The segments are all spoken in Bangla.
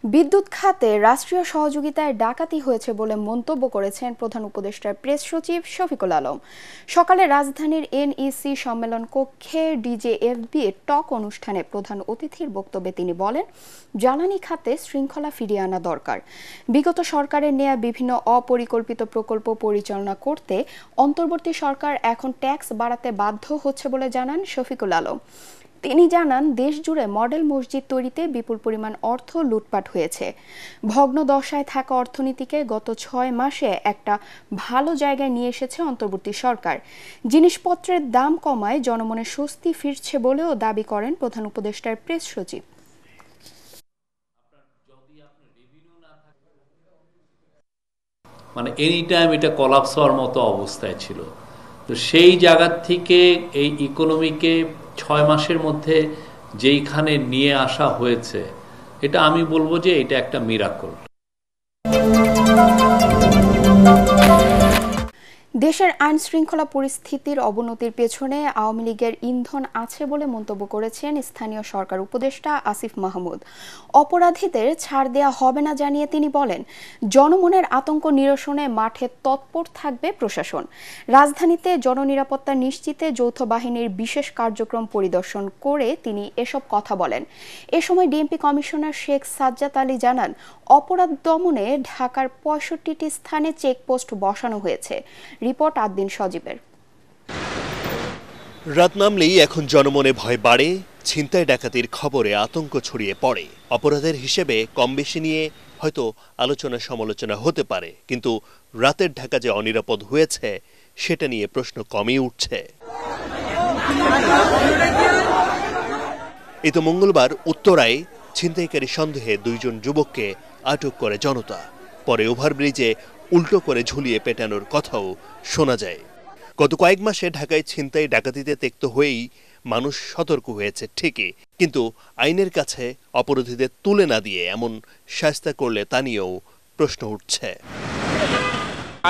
বিদ্যুৎ খাতে রাষ্ট্রীয় সহযোগিতায় ডাকাতি হয়েছে বলে মন্তব্য করেছেন প্রধান উপদেষ্টার প্রেস সচিব শফিকুল আলম। সকালে রাজধানীর এনইসি সম্মেলন কক্ষে ডিজেএফবি টক অনুষ্ঠানে প্রধান অতিথির বক্তব্যে তিনি বলেন, জ্বালানি খাতে শৃঙ্খলা ফিরিয়ে আনা দরকার। বিগত সরকারের নেয়া বিভিন্ন অপরিকল্পিত প্রকল্প পরিচালনা করতে অন্তর্বর্তী সরকার এখন ট্যাক্স বাড়াতে বাধ্য হচ্ছে বলে জানান শফিকুল আলম। তিনি জানান, দেশ জুড়ে মডেল মসজিদ তৈরিতে বিপুল পরিমাণ অর্থ লুটপাট হয়েছে। ভগ্ন দশায় থাকা অর্থনীতিকে গত 6 মাসে একটা ভালো জায়গায় নিয়ে এসেছে অন্তর্বর্তী সরকার। জিনিসপত্রের দাম কমায় জনমনে স্বস্তি ফিরছে বলেও দাবি করেন প্রধান উপদেষ্টার প্রেস সচিব। মানে এনি টাইম এটা কলাপস হওয়ার মতো অবস্থায় ছিল। তো সেই জায়গা থেকে এই ইকোনমিকে 6 মাসের মধ্যে যেইখানে নিয়ে আসা হয়েছে, এটা আমি বলবো যে এটা একটা মিরাকল। দেশের আইন শৃঙ্খলা পরিস্থিতির অবনতির পেছনে আওয়ামী লীগের ইন্ধন আছে বলে মন্তব্য করেছেন স্থানীয় সরকার উপদেষ্টা আসিফ মাহমুদ। অপরাধীদের ছাড় দেয়া হবে না জানিয়ে তিনি বলেন, জনমনের আতঙ্ক নিরসনে মাঠে তৎপর থাকবে প্রশাসন। রাজধানীতে জননিরাপত্তা নিশ্চিতে যৌথ বাহিনীর বিশেষ কার্যক্রম পরিদর্শন করে তিনি এসব কথা বলেন। এ সময় ডিএমপি কমিশনার শেখ সাজ্জাদ আলী জানান, অপরাধ দমনে ঢাকার 65টি স্থানে চেকপোস্ট বসানো হয়েছে। রিপোর্ট আদ্দিন সজীবের। রাত নামলেই এখন জনমনে ভয় বাড়ে, ছিনতাই ডাকাতির খবরে আতঙ্ক ছড়িয়ে পড়ে। অপরাধের হিসেবে কম বেশি নিয়ে হয়তো আলোচনা সমালোচনা হতে পারে, কিন্তু রাতের ঢাকা যে অনিরাপদ হয়েছে সেটা নিয়ে প্রশ্ন কমই উঠছে। এই তো মঙ্গলবার উত্তরায় ছিনতাইকারী সন্দেহে 2 জন যুবককে আটক করে জনতা। পরে ওভারব্রিজে উল্টো করে ঝুলিয়ে পেটানোর কথাও শোনা যায়। গত কয়েক মাসে ঢাকায় ছিনতাই ডাকাতিতে তেক্ত হয়েই মানুষ সতর্ক হয়েছে ঠিকই, কিন্তু আইনের কাছে অপরাধীদের তুলে না দিয়ে এমন শাস্তি করলে তা নিয়েও প্রশ্ন উঠছে।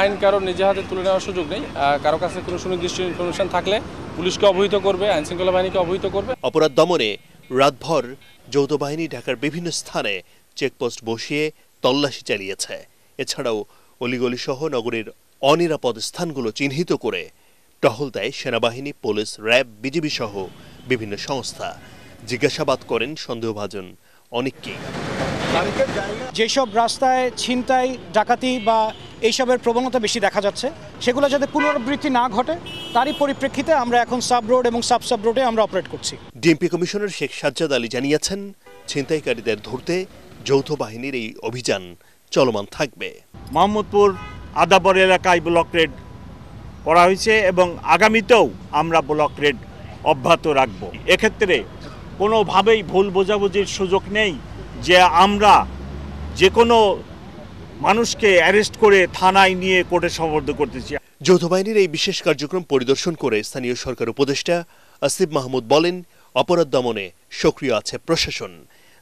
আইন কারো নিজে হাতে তুলে নেওয়ার সুযোগ নেই। কারো কাছে কোনো সুনির্দিষ্ট ইনফরমেশন থাকলে পুলিশকে অবহিত করবে, আইন শৃঙ্খলা বাহিনীকে অবহিত করবে। অপরাধ দমনে রাতভর যৌথ বাহিনী ঢাকার বিভিন্ন স্থানে চেকপোস্ট বসিয়ে তল্লাশি চালিয়েছে। এছাড়াও অলিগলি সহ নগরীর অনিরাপদ স্থানগুলো চিহ্নিত করে টহল দেয় সেনাবাহিনী, পুলিশ, র্যাব, বিজিবি সহ বিভিন্ন সংস্থা। জিজ্ঞাসাবাদ করেন সন্দেহভাজন অনেককেই। যেসব রাস্তায় ছিনতাই ডাকাতি বা এইসবের প্রবণতা বেশি দেখা যাচ্ছে, সেগুলো যাতে পুনরাবৃত্তি না ঘটে তারই পরিপ্রেক্ষিতে আমরা এখন সাব রোড এবং সাব রোডে আমরা অপারেট করছি। ডিএমপি কমিশনার শেখ সাজ্জাদ আলী জানিয়েছেন, ছিনতাইকারীদের ধরতে যৌথ বাহিনীর এই অভিযান চলমান থাকবে। মোহাম্মদপুর আদাবর এলাকায় ব্লক রেড করা হয়েছে এবং আগামীতেও আমরা ব্লক রেড অব্যাহত রাখব। এক্ষেত্রে কোনোভাবেই ভুল বোঝাবুঝির সুযোগ নেই যে আমরা যে কোনো মানুষকে অ্যারেস্ট করে থানায় নিয়ে কোর্টে সোপর্দ করতেছি। যৌথ বাহিনীর এই বিশেষ কার্যক্রম পরিদর্শন করে স্থানীয় সরকার উপদেষ্টা আসিফ মাহমুদ বলেন, অপরাধ দমনে সক্রিয় আছে প্রশাসন।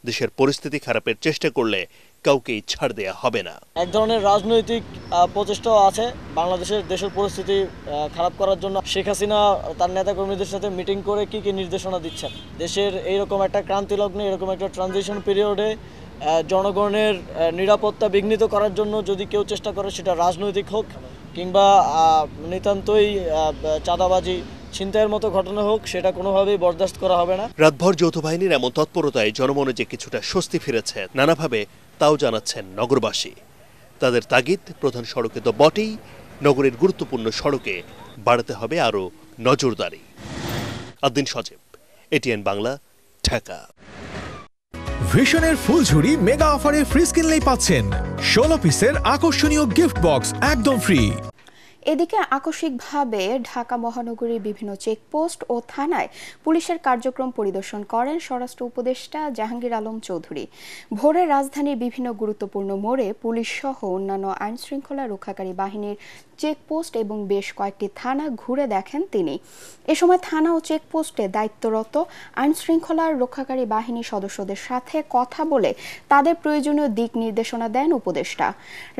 দেশের পরিস্থিতি খারাপের চেষ্টা করলে কাউকেই ছাড় দেয়া হবে না। এক ধরনের রাজনৈতিক প্রচেষ্টাও আছে দেশের পরিস্থিতি খারাপ করার জন্য। শেখ হাসিনা তার নেতাকর্মীদের সাথে মিটিং করে কি কি নির্দেশনা দিচ্ছেন, দেশের এইরকম একটা ক্রান্তি লগ্নে, এরকম একটা ট্রানজিশন পিরিয়ডে জনগণের নিরাপত্তা বিঘ্নিত করার জন্য যদি কেউ চেষ্টা করে, সেটা রাজনৈতিক হোক কিংবা নিতান্তই চাঁদাবাজি ছিনতাইয়ের মতো ঘটনা হোক, সেটা কোনোভাবেই বরদাস্ত করা হবে না। রাতভর যৌথ বাহিনীর এমন তৎপরতায় জনমনে যে কিছুটা স্বস্তি ফিরেছে নানাভাবে, তাও জানাচ্ছেন নগরবাসী। তাদের তাগিদ প্রধান সড়কে তো বটেই, নগরের গুরুত্বপূর্ণ সড়কে বাড়াতে হবে আরও নজরদারি। আদ্দিন সজীব, এটিএন বাংলা, ঢাকা। ভিশনের ফুলঝুরি মেগা অফারে ফ্রিজ কিনলেই পাচ্ছেন 16 পিসের আকর্ষণীয় গিফট বক্স একদম ফ্রি। এদিকে আকস্মিকভাবে ঢাকা মহানগরীর বিভিন্ন চেকপোস্ট ও থানায় পুলিশের কার্যক্রম পরিদর্শন করেন স্বরাষ্ট্র উপদেষ্টা জাহাঙ্গীর আলম চৌধুরী। ভোরে রাজধানীর বিভিন্ন গুরুত্বপূর্ণ মোড়ে পুলিশ সহ অন্যান্য আইনশৃঙ্খলা রক্ষাকারী বাহিনীর চেকপোস্ট এবং বেশ কয়েকটি থানা ঘুরে দেখেন তিনি। এ সময় থানা ও চেকপোস্টে দায়িত্বরত আইনশৃঙ্খলা রক্ষাকারী বাহিনীর সদস্যদের সাথে কথা বলে তাদের প্রয়োজনীয় দিক নির্দেশনা দেন উপদেষ্টা।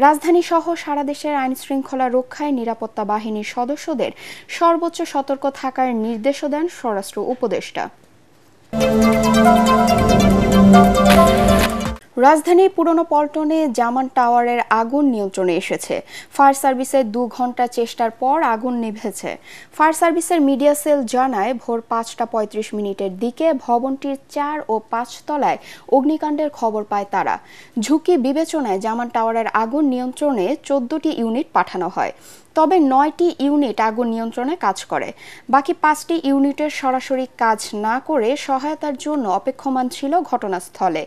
রাজধানী সহ সারা দেশের আইনশৃঙ্খলা রক্ষায় নিরাপত্তা বাহিনীর সদস্যদের সর্বোচ্চ সতর্ক থাকার নির্দেশও দেন স্বরাষ্ট্র উপদেষ্টা। রাজধানীর পুরনো পল্টনে জামান টাওয়ারের আগুন নিয়ন্ত্রণে এসেছে। ফায়ার সার্ভিসের 2 ঘন্টা চেষ্টার পর আগুন নিভেছে। ফায়ার সার্ভিসের মিডিয়া সেল জানায় ভোর 5:35 দিকে ভবনটির 4 ও 5 তলায় অগ্নিকাণ্ডের খবর পায় তারা। ঝুঁকি বিবেচনায় জামান টাওয়ারের আগুন নিয়ন্ত্রণে 14টি ইউনিট পাঠানো হয়। তবে 9টি ইউনিট আগুন নিয়ন্ত্রণে কাজ করে। বাকি 5টি ইউনিটের সরাসরি কাজ না করে সহায়তার জন্য অপেক্ষমান ছিল ঘটনাস্থলে।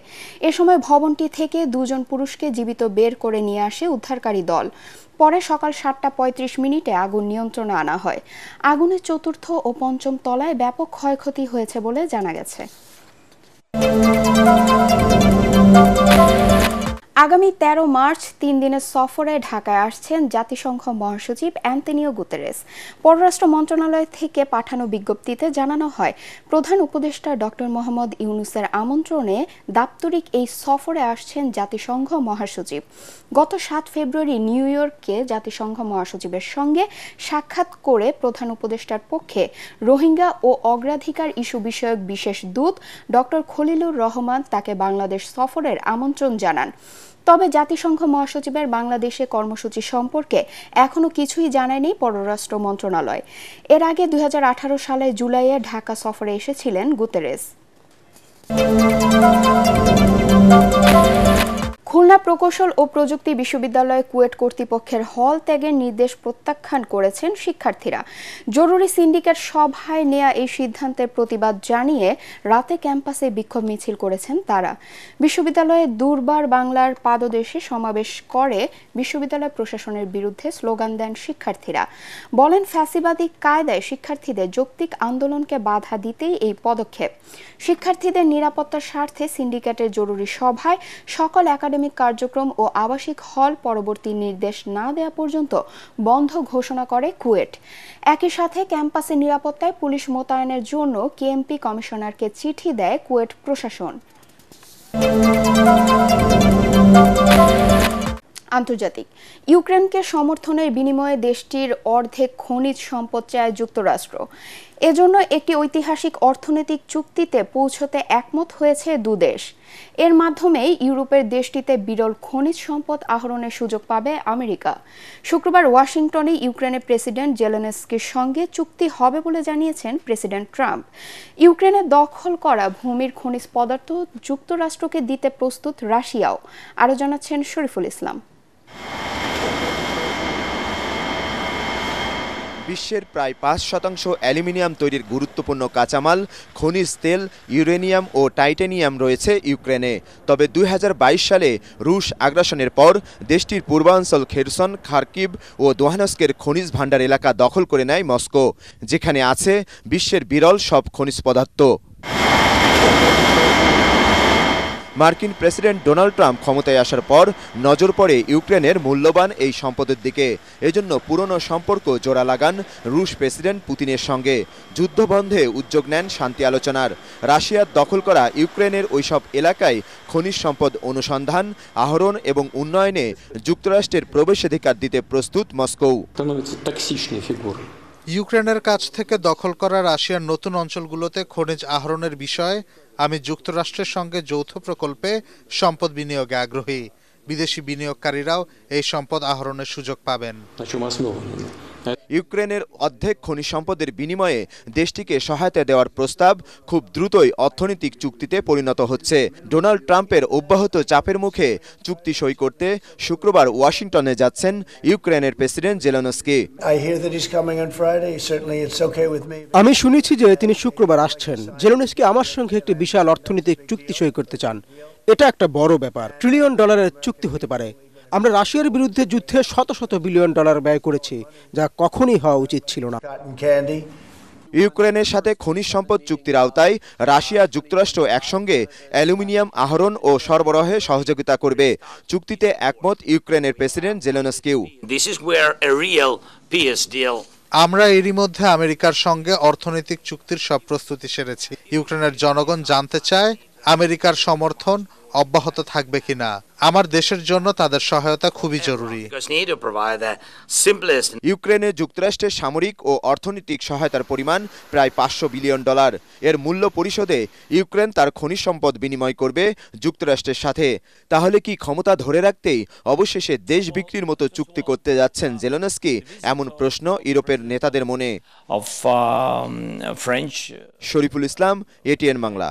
এ সময় ভবনটি থেকে 2 জন পুরুষকে জীবিত বের করে নিয়ে আসে উদ্ধারকারী দল। পরে সকাল 7:35 আগুন নিয়ন্ত্রণে আনা হয়। আগুনের 4র্থ ও 5ম তলায় ব্যাপক ক্ষয়ক্ষতি হয়েছে বলে জানা গেছে। আগামী 13 মার্চ 3 দিনের সফরে ঢাকায় আসছেন জাতিসংঘ মহাসচিব অ্যান্তোনিও গুতেরেস। পররাষ্ট্র মন্ত্রণালয় থেকে পাঠানো বিজ্ঞপ্তিতে জানানো হয়, প্রধান উপদেষ্টা ডক্টর মোহাম্মদ ইউনূসের আমন্ত্রণে দাপ্তরিক এই সফরে আসছেন জাতিসংঘ মহাসচিব। গত 7 ফেব্রুয়ারি নিউ ইয়র্কে জাতিসংঘ মহাসচিবের সঙ্গে সাক্ষাৎ করে প্রধান উপদেষ্টার পক্ষে রোহিঙ্গা ও অগ্রাধিকার ইস্যু বিষয়ক বিশেষ দূত ডক্টর খলিলুর রহমান তাকে বাংলাদেশ সফরের আমন্ত্রণ জানান। তবে জাতিসংঘ মহাসচিবের বাংলাদেশে কর্মসূচি সম্পর্কে এখনো কিছুই জানায়নি পররাষ্ট্র মন্ত্রণালয়। এর আগে 2018 সালে জুলাইয়ে ঢাকা সফরে এসেছিলেন গুতেরেস। খুলনা প্রকৌশল ও প্রযুক্তি বিশ্ববিদ্যালয় কুয়েট কর্তৃপক্ষের হল ত্যাগের নির্দেশ প্রত্যাখ্যান করেছেন শিক্ষার্থীরা। জরুরি সিন্ডিকেট সভায় নেয়া এই সিদ্ধান্তের প্রতিবাদ জানিয়ে রাতে ক্যাম্পাসে বিক্ষোভ মিছিল করেছেন তারা। বিশ্ববিদ্যালয়ে দুর্বার বাংলার পাদদেশে সমাবেশ করে বিশ্ববিদ্যালয় প্রশাসনের বিরুদ্ধে স্লোগান দেন শিক্ষার্থীরা। বলেন, ফ্যাসিবাদী কায়দায় শিক্ষার্থীদের যৌক্তিক আন্দোলনকে বাধা দিতেই এই পদক্ষেপ। শিক্ষার্থীদের নিরাপত্তার স্বার্থে সিন্ডিকেটের জরুরি সভায় সকল একাডেমিক কার্যক্রম ও আবাসিক হল পরবর্তী নির্দেশ না দেওয়া পর্যন্ত বন্ধ ঘোষণা করে কুয়েট। একই সাথে ক্যাম্পাসের নিরাপত্তায় পুলিশ মোতায়েনের জন্য কেএমপি কমিশনারকে চিঠি দেয় কুয়েট প্রশাসন। আন্তর্জাতিক, ইউক্রেনকে সমর্থনের বিনিময়ে দেশটির অর্ধেক খনিজ সম্পদ চায় যুক্তরাষ্ট্র। এজন্য একটি ঐতিহাসিক অর্থনৈতিক চুক্তিতে পৌঁছতে একমত হয়েছে দুদেশ। এর মাধ্যমে ইউরোপের দেশটিতে বিরল খনিজ সম্পদ আহরণের সুযোগ পাবে আমেরিকা। শুক্রবার ওয়াশিংটনে ইউক্রেনের প্রেসিডেন্ট জেলেনস্কির সঙ্গে চুক্তি হবে বলে জানিয়েছেন প্রেসিডেন্ট ট্রাম্প। ইউক্রেনের দখল করা ভূমির খনিজ পদার্থ যুক্তরাষ্ট্রকে দিতে প্রস্তুত রাশিয়াও। আরও জানাচ্ছেন শরীফুল ইসলাম। বিশ্বের প্রায় 5% অ্যালুমিনিয়াম তৈরির গুরুত্বপূর্ণ কাঁচামাল খনিজ তেল, ইউরেনিয়াম ও টাইটানিয়াম রয়েছে ইউক্রেনে। তবে 2022 সালে রুশ আগ্রাসনের পর দেশটির পূর্বাঞ্চল খেরসন, খার্কিভ ও দোহানস্কের খনিজ ভাণ্ডার এলাকা দখল করে নেয় মস্কো, যেখানে আছে বিশ্বের বিরল সব খনিজ পদার্থ। মার্কিন প্রেসিডেন্ট ডোনাল্ড ট্রাম্প ক্ষমতায় আসার পর নজর পড়ে ইউক্রেনের মূল্যবান এই সম্পদের দিকে। এজন্য পুরনো সম্পর্ক জোড়া লাগান রুশ প্রেসিডেন্ট পুতিনের সঙ্গে। যুদ্ধবন্ধে উদ্যোগ নেন শান্তি আলোচনার। রাশিয়ার দখল করা ইউক্রেনের ওইসব এলাকায় খনিজ সম্পদ অনুসন্ধান, আহরণ এবং উন্নয়নে যুক্তরাষ্ট্রের প্রবেশাধিকার দিতে প্রস্তুত মস্কো। ইউক্রেনের কাছ থেকে দখল করা রাশিয়ার নতুন অঞ্চলগুলোতে খনিজ আহরণের বিষয়ে আমি যুক্তরাষ্ট্রের সঙ্গে যৌথ প্রকল্পে সম্পদ বিনিয়োগে আগ্রহী। বিদেশি বিনিয়োগকারীরাও এই সম্পদ আহরণের সুযোগ পাবেন। ইউক্রেনের অর্ধেক খনিজ সম্পদের বিনিময়ে দেশটিকে সহায়তা দেওয়ার প্রস্তাব খুব দ্রুতই অর্থনৈতিক চুক্তিতে পরিণত হচ্ছে। ডোনাল্ড ট্রাম্পের অব্যাহত চাপের মুখে চুক্তি সই করতে শুক্রবার ওয়াশিংটনে যাচ্ছেন ইউক্রেনের প্রেসিডেন্ট জেলেনস্কি। আমি শুনেছি যে তিনি শুক্রবার আসছেন। জেলেনস্কি আমার সঙ্গে একটি বিশাল অর্থনৈতিক চুক্তি সই করতে চান। এটা একটা বড় ব্যাপার, $1 ট্রিলিয়ন চুক্তি হতে পারে। আমরা রাশিয়ার বিরুদ্ধে যুদ্ধে শত শত বিলিয়ন ডলার ব্যয় করেছি, যা কখনই হওয়া উচিত ছিল না। ইউক্রেনের সাথে খনিজ সম্পদ চুক্তির আওতায় রাশিয়া যুক্তরাষ্ট্র একসঙ্গে অ্যালুমিনিয়াম আহরণ ও সরবরাহে সহযোগিতা করবে। চুক্তিতে একমত ইউক্রেনের প্রেসিডেন্ট জেলেনস্কিও। আমরা এরই মধ্যে আমেরিকার সঙ্গে অর্থনৈতিক চুক্তির সব প্রস্তুতি সেরেছি। ইউক্রেনের জনগণ জানতে চায় আমেরিকার সমর্থন অব্যাহত থাকবে কিনা। আমার দেশের জন্য তাদের সহায়তা খুবই জরুরি। ইউক্রেনে যুক্তরাষ্ট্রের সামরিক ও অর্থনৈতিক সহায়তার পরিমাণ প্রায় $500 বিলিয়ন। এর মূল্য পরিশোধে ইউক্রেন তার খনিজ সম্পদ বিনিময় করবে যুক্তরাষ্ট্রের সাথে। তাহলে কি ক্ষমতা ধরে রাখতেই অবশেষে দেশ বিক্রির মতো চুক্তি করতে যাচ্ছেন জেলেনস্কি? এমন প্রশ্ন ইউরোপের নেতাদের মনে। শরীফুল ইসলাম, এটিএন বাংলা।